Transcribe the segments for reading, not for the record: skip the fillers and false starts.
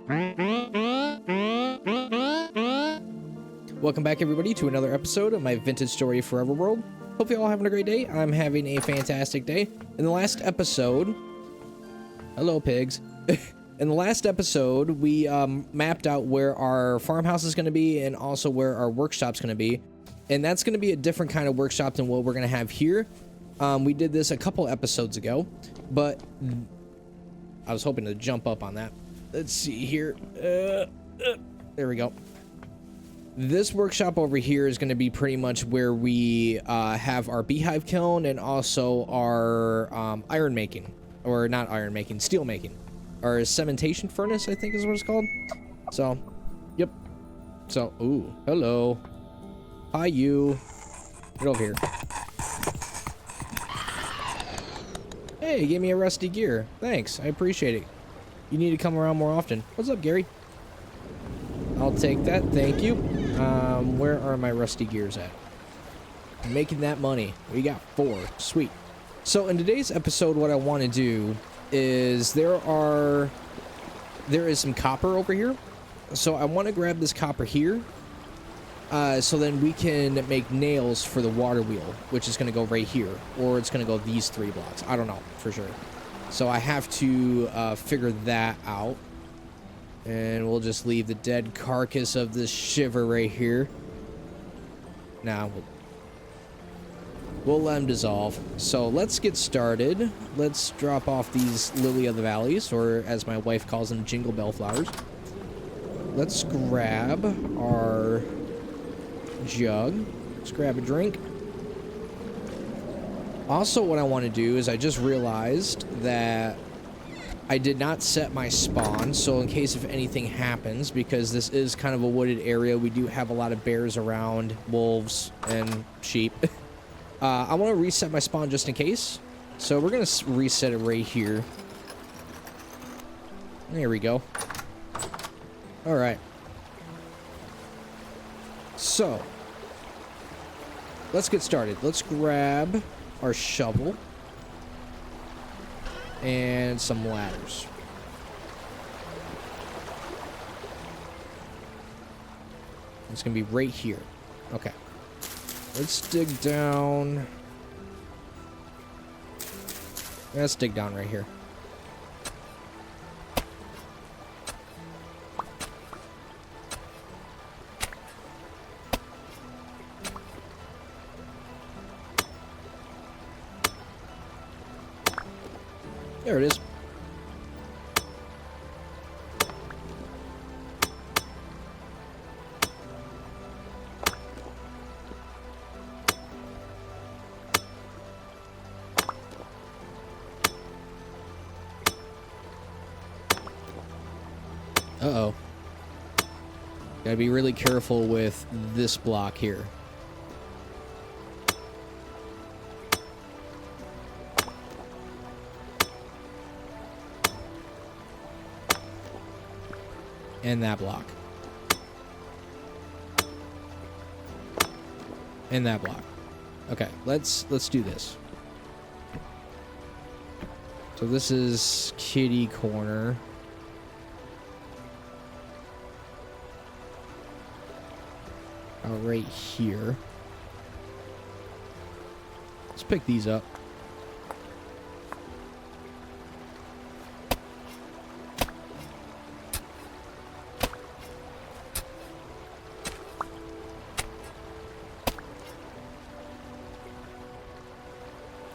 Welcome back, everybody, to another episode of my Vintage Story Forever world. Hope you're all having a great day. I'm having a fantastic day. In the last episode... Hello, pigs. In the last episode, we mapped out where our farmhouse is going to be and also where our workshop's going to be. And that's going to be a different kind of workshop than what we're going to have here. We did this a couple episodes ago, but I was hoping to jump up on that. Let's see here. There we go. This workshop over here is going to be pretty much where we have our beehive kiln and also our iron making. Or not iron making, steel making. Our cementation furnace, I think is what it's called. So, yep. So, ooh, hello. Hi, you. Get over here. Hey, you gave me a rusty gear. Thanks, I appreciate it. You need to come around more often. What's up, Gary? I'll take that, thank you. Where are my rusty gears at? I'm making that money. We got 4. Sweet. So in today's episode, what I want to do is there is some copper over here. So I want to grab this copper here. So then we can make nails for the water wheel, which is going to go right here. Or it's going to go these 3 blocks. I don't know for sure. So I have to figure that out. And we'll just leave the dead carcass of this shiver right here. Now, we'll let them dissolve. So let's get started. Let's drop off these lily of the valleys, or as my wife calls them, jingle bell flowers. Let's grab our jug. Let's grab a drink. Also, what I want to do is I just realized that I did not set my spawn, so in case if anything happens, because this is kind of a wooded area, we do have a lot of bears around, wolves, and sheep. I want to reset my spawn just in case. So we're going to reset it right here. There we go. Alright. So, let's get started. Let's grab our shovel and some ladders. It's gonna be right here. Okay. Let's dig down. Let's dig down right here. There it is. Uh-oh. Gotta be really careful with this block here. And that block. And that block. Okay, let's do this. So this is kitty corner. Right here. Let's pick these up.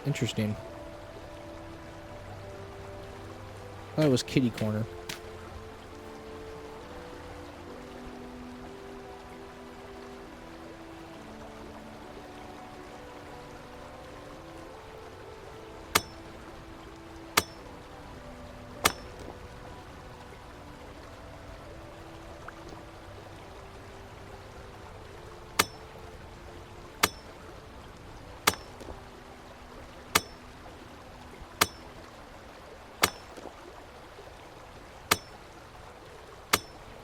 Interesting. That was kitty corner.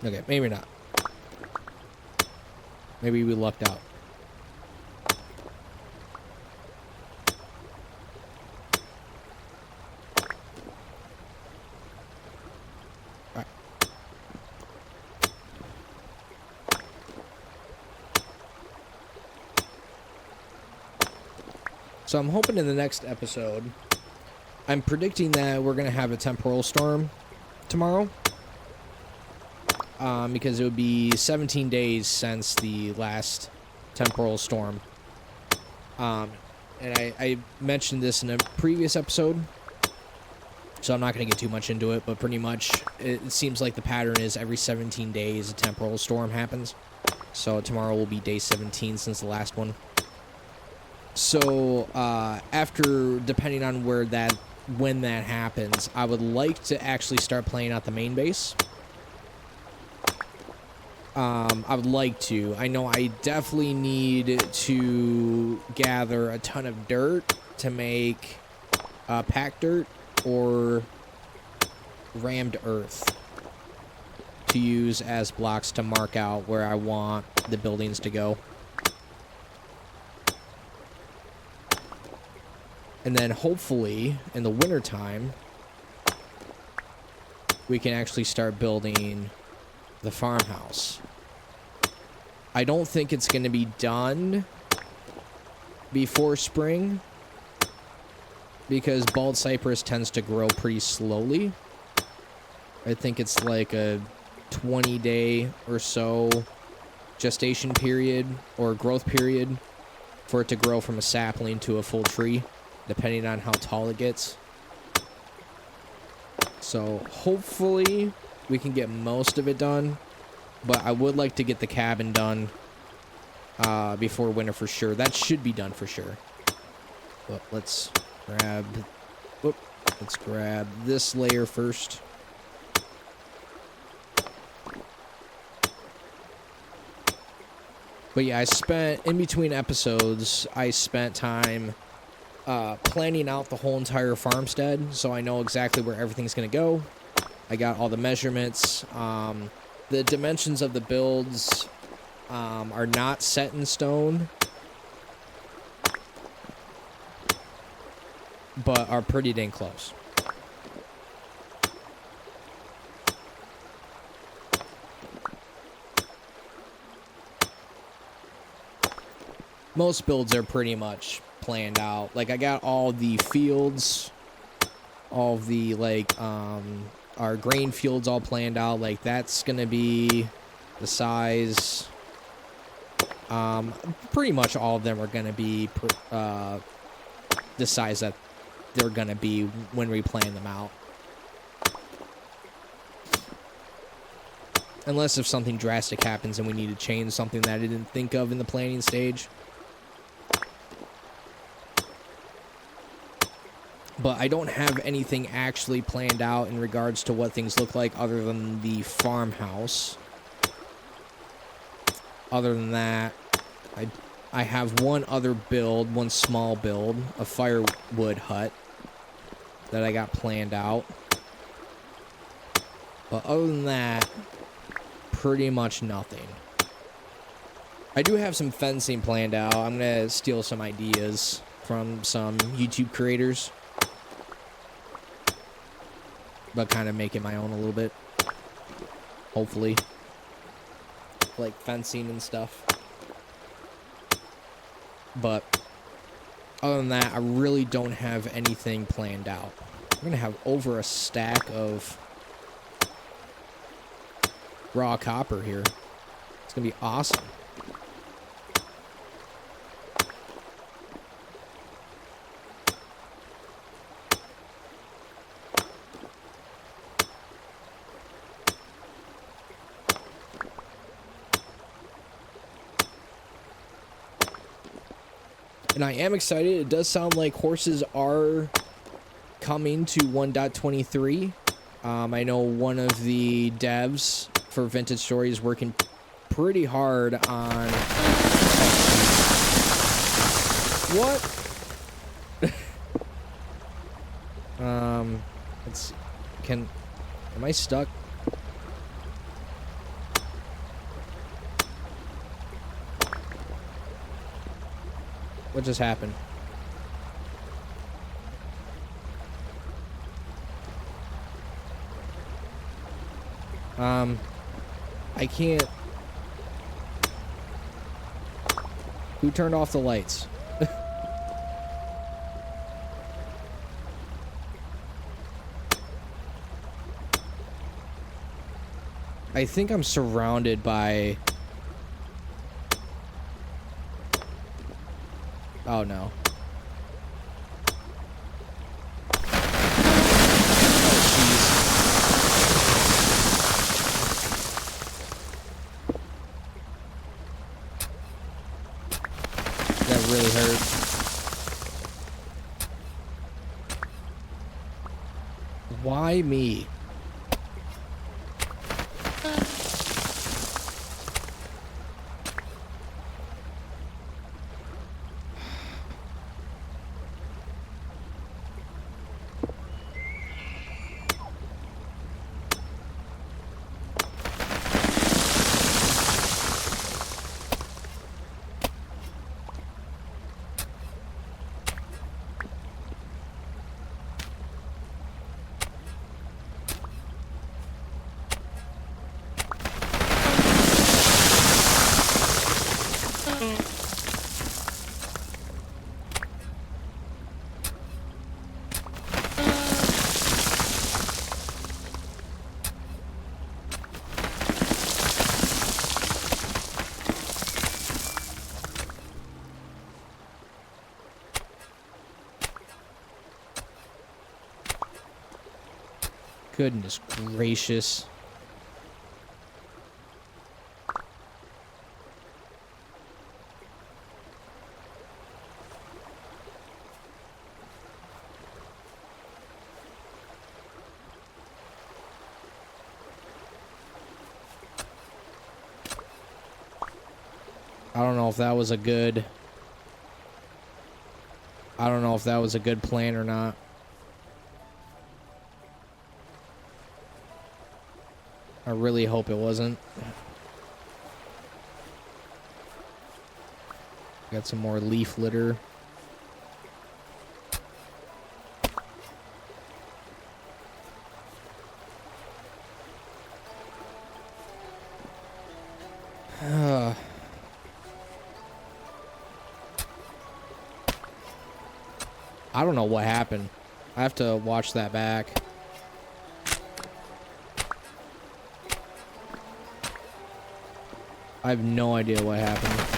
Okay, maybe not. Maybe we lucked out. Alright. So I'm hoping in the next episode, I'm predicting that we're going to have a temporal storm tomorrow. Because it would be 17 days since the last temporal storm. And I mentioned this in a previous episode, so I'm not going to get too much into it, but pretty much it seems like the pattern is every 17 days a temporal storm happens. So tomorrow will be day 17 since the last one. So after, depending on when that happens, I would like to actually start playing out the main base. I would like to. I know I definitely need to gather a ton of dirt to make packed dirt or rammed earth to use as blocks to mark out where I want the buildings to go. And then hopefully in the wintertime, we can actually start building the farmhouse. I don't think it's going to be done before spring because bald cypress tends to grow pretty slowly. I think it's like a 20-day or so gestation period or growth period for it to grow from a sapling to a full tree, depending on how tall it gets. So hopefully we can get most of it done, but I would like to get the cabin done before winter for sure. That should be done for sure. But let's grab this layer first. But yeah, in between episodes, I spent time planning out the whole entire farmstead, so I know exactly where everything's going to go. I got all the measurements. The dimensions of the builds are not set in stone, but are pretty dang close. Most builds are pretty much planned out. Like, I got all the fields, all of the, like, our grain fields all planned out. Like, that's gonna be the size. Pretty much all of them are gonna be the size that they're gonna be when we plan them out. Unless if something drastic happens and we need to change something that I didn't think of in the planning stage. But I don't have anything actually planned out in regards to what things look like other than the farmhouse. Other than that, I have one other build, one small build, a firewood hut that I got planned out. But other than that, pretty much nothing. I do have some fencing planned out. I'm going to steal some ideas from some YouTube creators, but kind of make it my own a little bit. Hopefully. Like fencing and stuff. But other than that, I really don't have anything planned out. I'm going to have over a stack of raw copper here. It's going to be awesome. And I am excited. It does sound like horses are coming to 1.23. I know one of the devs for Vintage Story is working pretty hard on... What? Let's see. Am I stuck? What just happened? I can't... Who turned off the lights? I think I'm surrounded by... Oh, no. That really hurt. Why me? Goodness gracious. I don't know if that was a good... I don't know if that was a good plan or not. I really hope it wasn't. Got some more leaf litter. I don't know what happened. I have to watch that back. I have no idea what happened.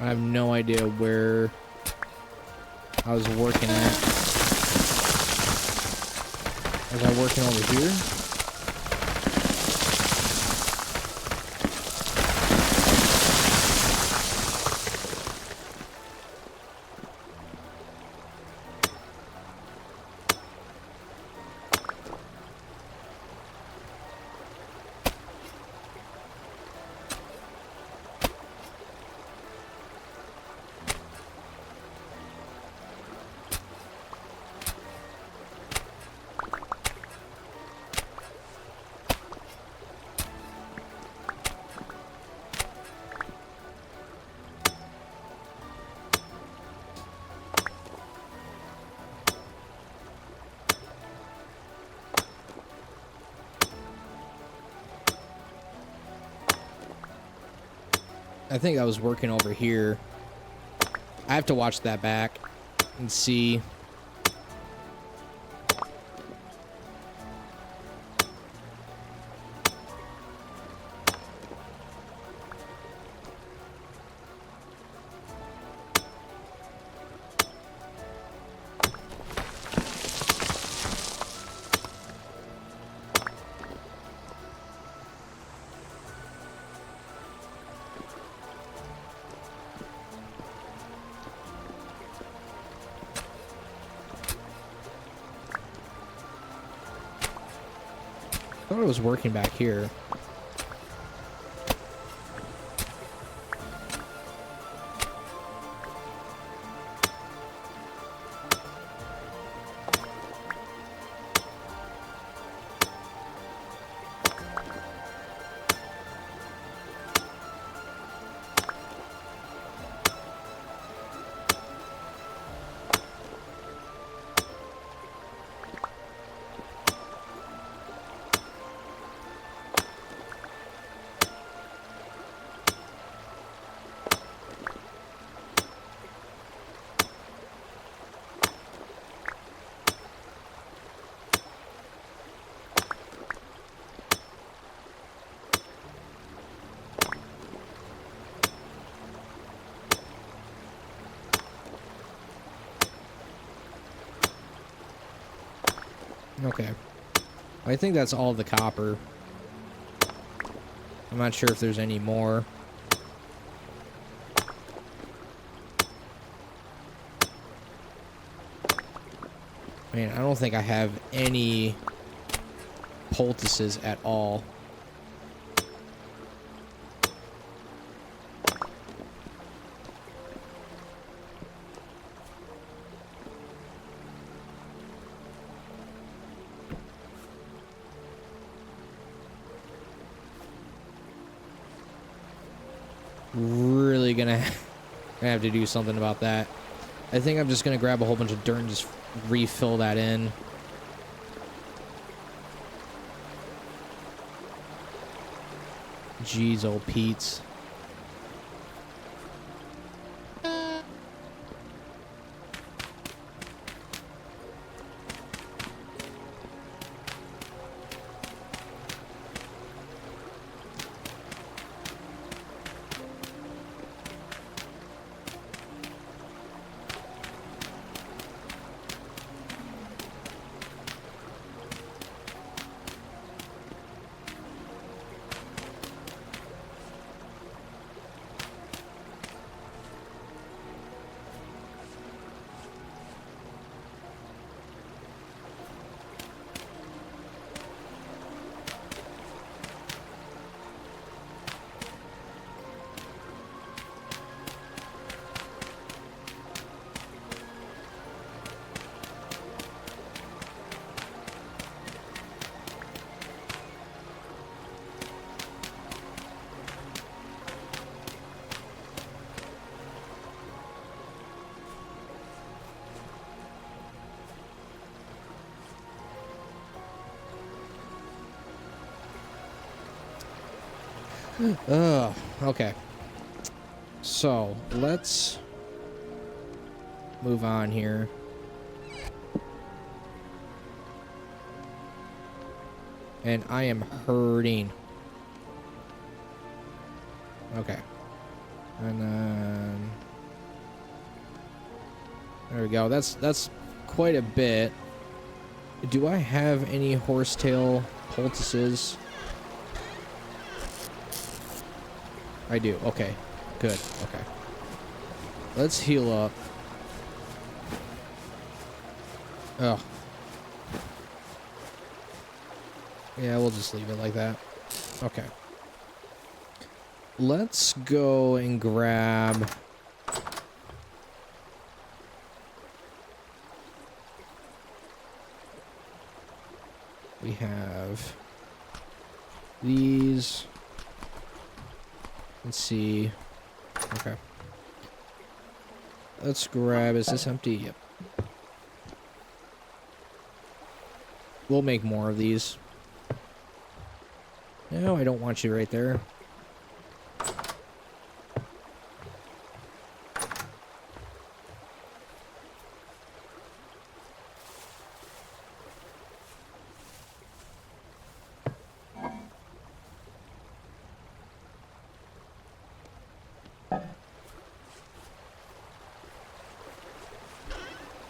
I have no idea where I was working at. Was I working over here? I think I was working over here. I have to watch that back and see. thought it was working back here. Okay. I think that's all the copper. I'm not sure if there's any more. Man, I don't think I have any poultices at all. Really gonna have to do something about that. I think I'm just gonna grab a whole bunch of dirt and just refill that in. Jeez, old Pete's. Okay. So, let's move on here. And I am hurting. Okay. And then there we go. That's quite a bit. Do I have any horsetail poultices? I do. Okay. Good. Okay. Let's heal up. Oh. Yeah, we'll just leave it like that. Okay. Let's go and grab... We have these. Let's see. Okay. Let's grab... Is this empty? Yep. We'll make more of these. No, I don't want you right there.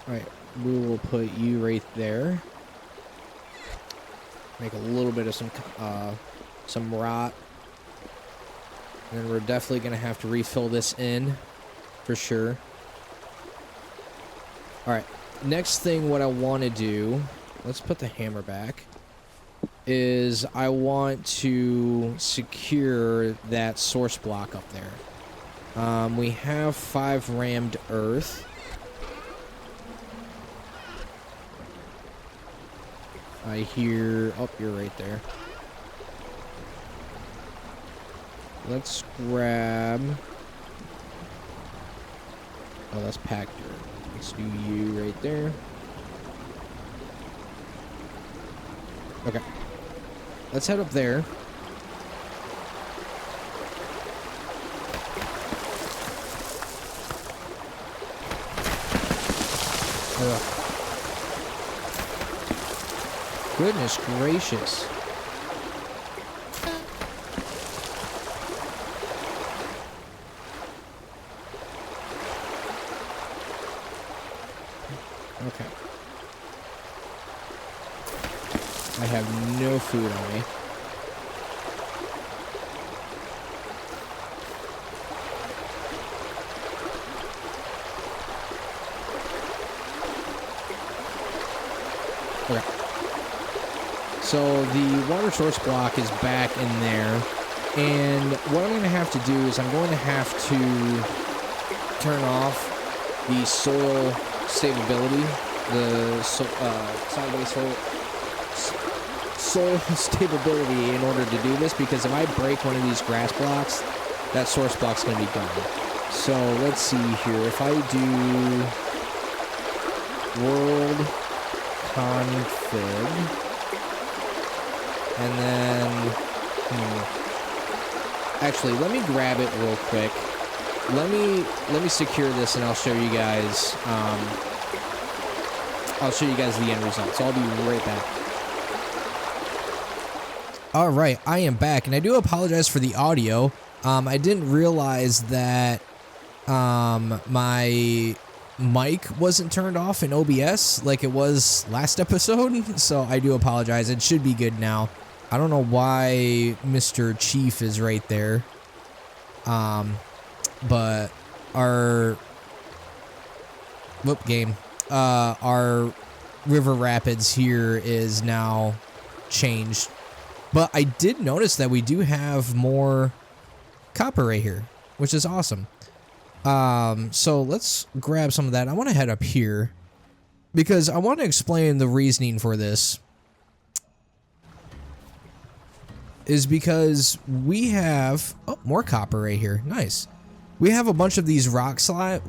Alright, we will put you right there. Make a little bit of some rot. And then we're definitely going to have to refill this in, for sure. Alright, next thing what I want to do, let's put the hammer back. is I want to secure that source block up there. We have 5 rammed earth. I hear... Oh, you're right there. Let's grab... Oh, that's packed dirt. Let's do you right there. Okay. Let's head up there. Ugh. Goodness gracious. Okay. I have no food on me. Okay. So the water source block is back in there, and what I'm going to have to do is I'm going to have to turn off the soil stability, the sideways soil stability in order to do this, because if I break one of these grass blocks, that source block's going to be gone. So let's see here. If I do world config, and then actually let me grab it real quick. Let me secure this, and I'll show you guys. I'll show you guys the end result. So I'll be right back. All right, I am back, and I do apologize for the audio. I didn't realize that my mic wasn't turned off in OBS like it was last episode, so I do apologize. It should be good now. I don't know why Mr. Chief is right there. But our our river rapids here is now changed. But I did notice that we do have more copper right here, which is awesome. So let's grab some of that. I want to head up here because I want to explain the reasoning for this. Is because we have more copper right here. Nice. We have a bunch of these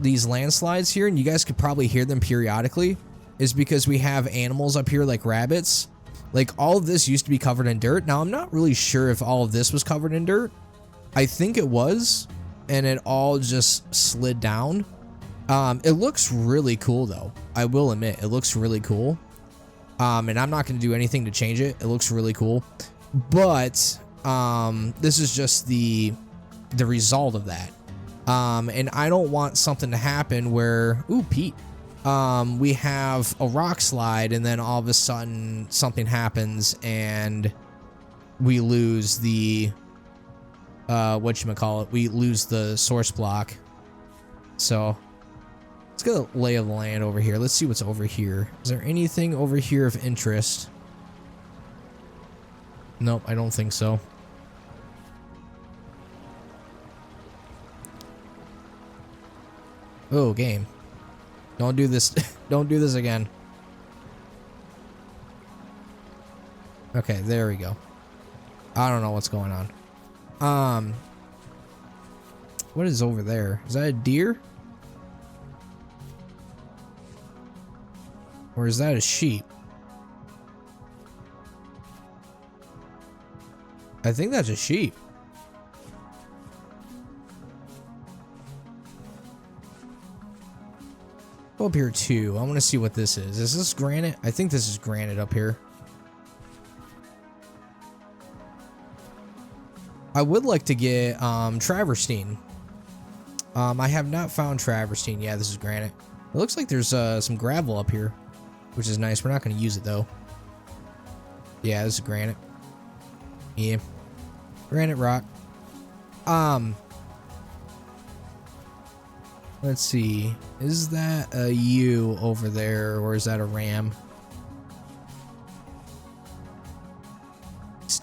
these landslides here, and you guys could probably hear them periodically. Is because we have animals up here like rabbits. Like all of this used to be covered in dirt. Now I'm not really sure if all of this was covered in dirt. I think it was, and it all just slid down. It looks really cool though. I will admit it looks really cool. And I'm not going to do anything to change it. It looks really cool. But this is just the result of that. And I don't want something to happen where, ooh, Pete, we have a rock slide and then all of a sudden something happens and we lose the, we lose the source block. So let's get a lay of the land over here. Let's see what's over here. Is there anything over here of interest? Nope, I don't think so. Oh, game. Don't do this. Don't do this again. Okay, there we go. I don't know what's going on. What is over there? Is that a deer? Or is that a sheep? I think that's a sheep. Go up here too. I want to see what this is. Is this granite? I think this is granite up here. I would like to get travertine. I have not found travertine. Yeah, this is granite. It looks like there's some gravel up here, which is nice. We're not going to use it though. Yeah, this is granite. Yeah. Granite rock. Let's see. Is that a ewe over there, or is that a ram?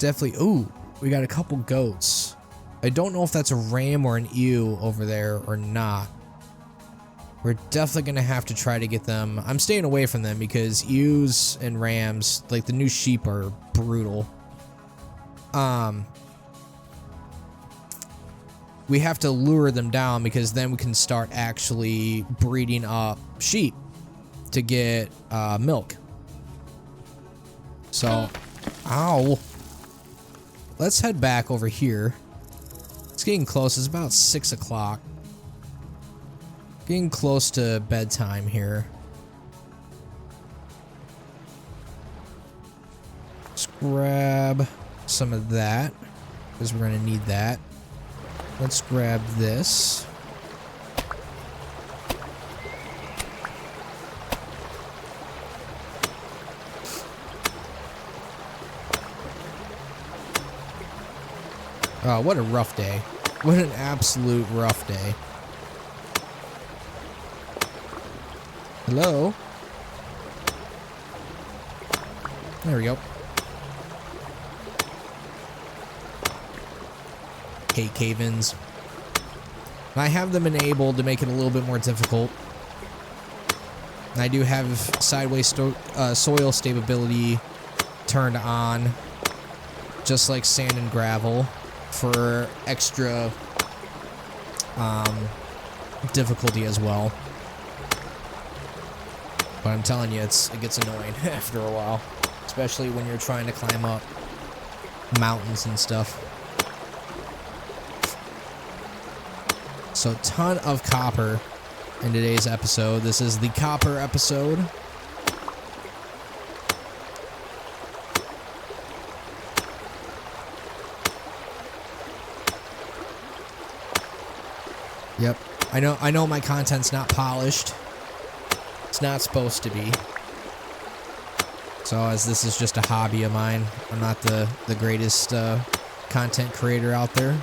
definitely... Ooh, we got a couple goats. I don't know if that's a ram or an ewe over there or not. We're definitely going to have to try to get them. I'm staying away from them because ewes and rams, like the new sheep, are brutal. We have to lure them down because then we can start actually breeding up sheep to get milk. So, ow. Let's head back over here. It's getting close. It's about 6 o'clock. Getting close to bedtime here. Let's grab some of that because we're going to need that. Let's grab this. Oh, what a rough day. What an absolute rough day. Hello? There we go. Hate cave-ins. I have them enabled to make it a little bit more difficult. I do have sideways soil stability turned on, just like sand and gravel, for extra difficulty as well. But I'm telling you, it gets annoying after a while, especially when you're trying to climb up mountains and stuff. So, ton of copper in today's episode. This is the copper episode. Yep. I know my content's not polished. It's not supposed to be. So, as this is just a hobby of mine, I'm not the greatest content creator out there.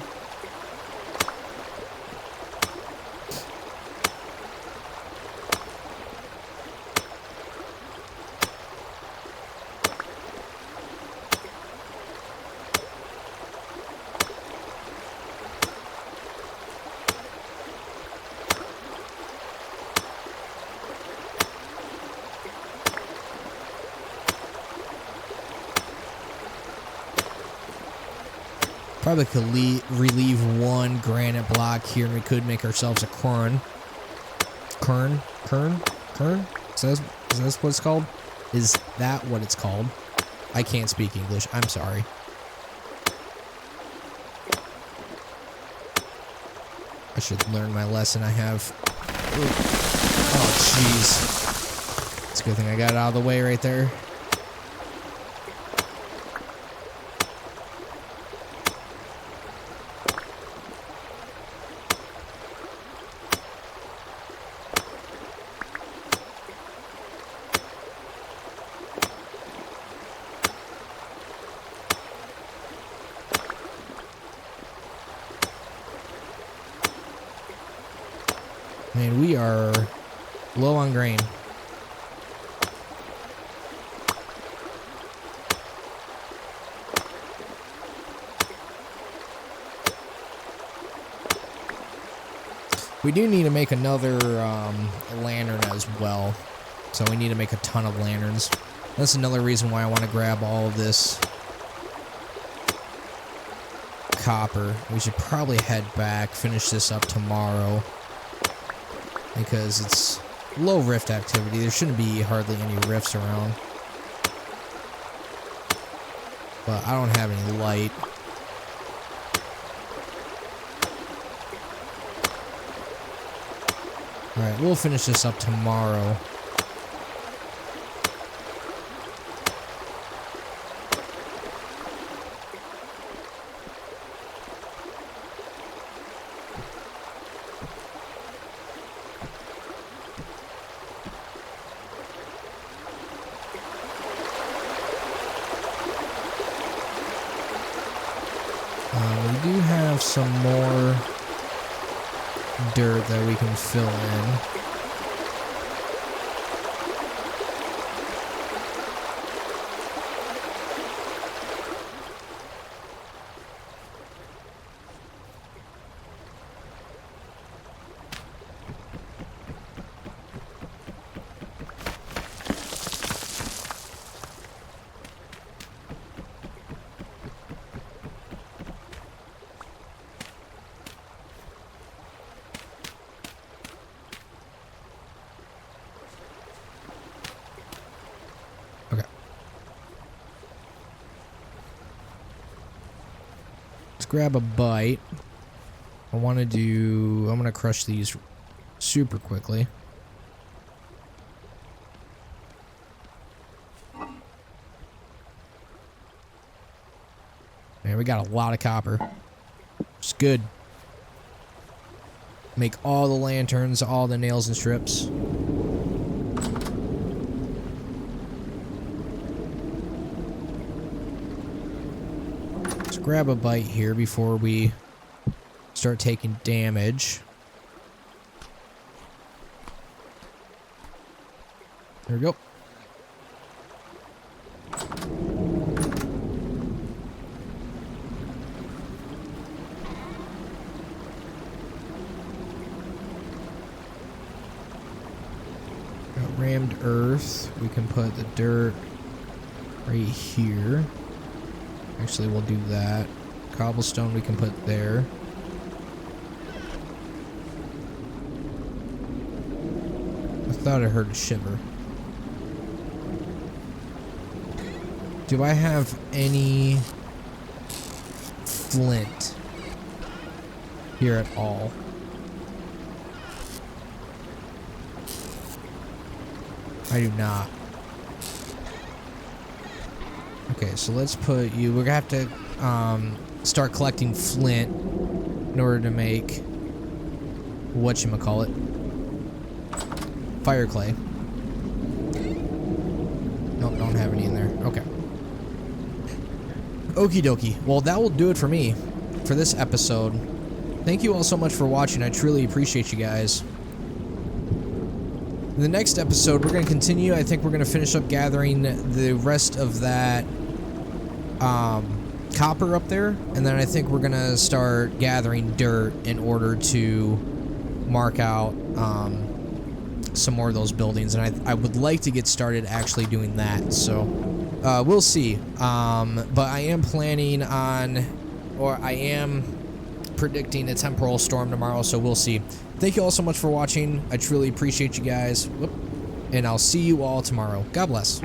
Probably could relieve one granite block here, and we could make ourselves a kern. Kern? Is that what it's called? Is that what it's called? I can't speak English. I'm sorry. I should learn my lesson. I have... Oh, jeez. It's a good thing I got it out of the way right there. Man, we are low on grain. We do need to make another lantern as well. So we need to make a ton of lanterns. That's another reason why I want to grab all of this copper. We should probably head back, finish this up tomorrow, because it's low rift activity. There shouldn't be hardly any rifts around. But I don't have any light. Alright, we'll finish this up tomorrow. We do have some more dirt that we can fill in. grab a bite. I'm gonna crush these super quickly. Man, we got a lot of copper. It's good. Make all the lanterns, all the nails and strips. Let's grab a bite here before we start taking damage. There we go. Got rammed earth. We can put the dirt right here. Actually, we'll do that. Cobblestone we can put there. I thought I heard a shiver. Do I have any flint here at all? I do not. Okay, so let's put you... We're gonna have to start collecting flint in order to make whatchamacallit. Fire clay. Nope, don't have any in there. Okay. Okie dokie. Well, that will do it for me for this episode. Thank you all so much for watching. I truly appreciate you guys. In the next episode, we're going to continue. I think we're going to finish up gathering the rest of that copper up there. And then I think we're going to start gathering dirt in order to mark out some more of those buildings. And I would like to get started actually doing that. So we'll see. But I am planning on, or I am predicting a temporal storm tomorrow. So we'll see. Thank you all so much for watching. I truly appreciate you guys. And I'll see you all tomorrow. God bless.